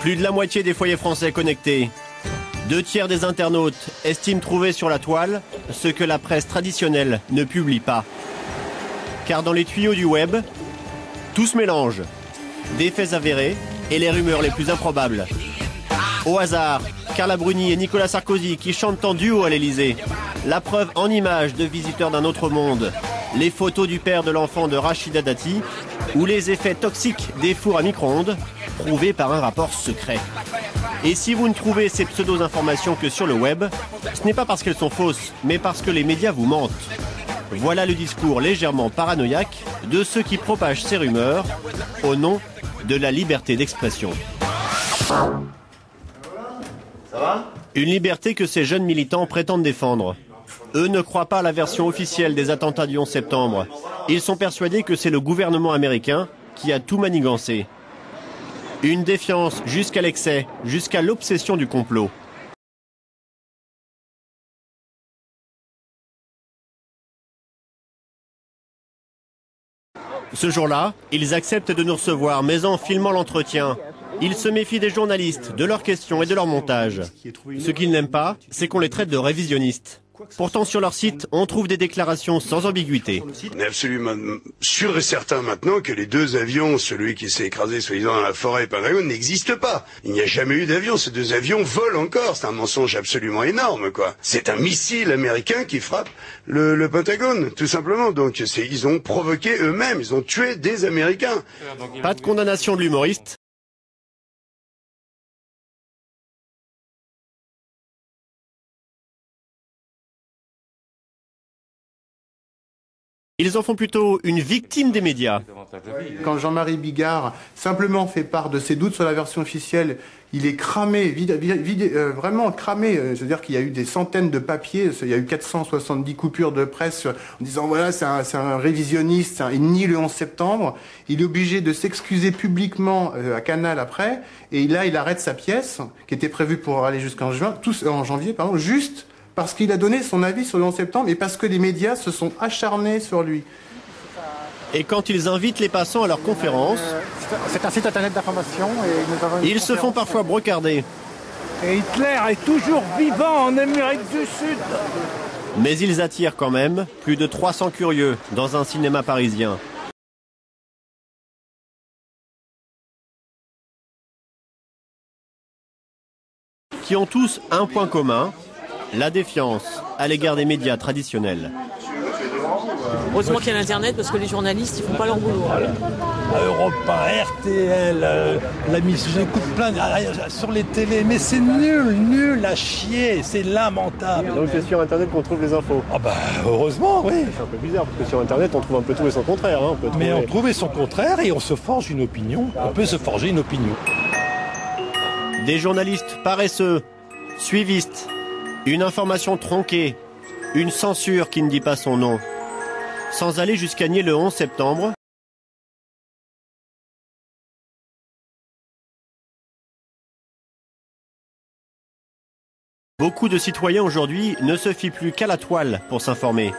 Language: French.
Plus de la moitié des foyers français connectés. 2/3 des internautes estiment trouver sur la toile ce que la presse traditionnelle ne publie pas. Car dans les tuyaux du web, tout se mélange. Des faits avérés et les rumeurs les plus improbables. Au hasard, Carla Bruni et Nicolas Sarkozy qui chantent en duo à l'Elysée. La preuve en images de visiteurs d'un autre monde. Les photos du père de l'enfant de Rachida Dati ou les effets toxiques des fours à micro-ondes prouvés par un rapport secret. Et si vous ne trouvez ces pseudo-informations que sur le web, ce n'est pas parce qu'elles sont fausses, mais parce que les médias vous mentent. Voilà le discours légèrement paranoïaque de ceux qui propagent ces rumeurs au nom de la liberté d'expression. Ça va ? Une liberté que ces jeunes militants prétendent défendre. Eux ne croient pas à la version officielle des attentats du 11 septembre. Ils sont persuadés que c'est le gouvernement américain qui a tout manigancé. Une défiance jusqu'à l'excès, jusqu'à l'obsession du complot. Ce jour-là, ils acceptent de nous recevoir, mais en filmant l'entretien. Ils se méfient des journalistes, de leurs questions et de leur montage. Ce qu'ils n'aiment pas, c'est qu'on les traite de révisionnistes. Pourtant, sur leur site, on trouve des déclarations sans ambiguïté. On est absolument sûr et certain maintenant que les deux avions, celui qui s'est écrasé soi-disant dans la forêt et Pentagone, n'existent pas. Il n'y a jamais eu d'avion. Ces deux avions volent encore. C'est un mensonge absolument énorme, quoi. C'est un missile américain qui frappe le Pentagone, tout simplement. Donc, ils ont provoqué eux-mêmes. Ils ont tué des Américains. Pas de condamnation de l'humoriste. Ils en font plutôt une victime des médias. Quand Jean-Marie Bigard simplement fait part de ses doutes sur la version officielle, il est cramé, vraiment cramé. C'est-à-dire qu'il y a eu des centaines de papiers, il y a eu 470 coupures de presse en disant voilà, c'est un révisionniste, il nie le 11 septembre. Il est obligé de s'excuser publiquement à Canal après, et là il arrête sa pièce, qui était prévue pour aller jusqu'en janvier, juste parce qu'il a donné son avis sur le 11 septembre et parce que les médias se sont acharnés sur lui. Et quand ils invitent les passants à leurs conférences, c'est un site internet d'information. Ils se font parfois brocarder. Et Hitler est toujours vivant en Amérique du Sud. Mais ils attirent quand même plus de 300 curieux dans un cinéma parisien. Qui ont tous un point commun, la défiance à l'égard des médias traditionnels. Heureusement qu'il y a l'Internet parce que les journalistes, ils font pas leur boulot. Europe 1, RTL, j'écoute plein sur les télés, mais c'est nul à chier, c'est lamentable. Donc c'est sur Internet qu'on trouve les infos. Ah bah heureusement, oui. C'est un peu bizarre parce que sur Internet on trouve un peu tout et son contraire. Hein. Mais on trouve son contraire et on se forge une opinion. On peut se forger une opinion. Des journalistes paresseux, suivistes, une information tronquée, une censure qui ne dit pas son nom. Sans aller jusqu'à nier le 11 septembre, beaucoup de citoyens aujourd'hui ne se fient plus qu'à la toile pour s'informer.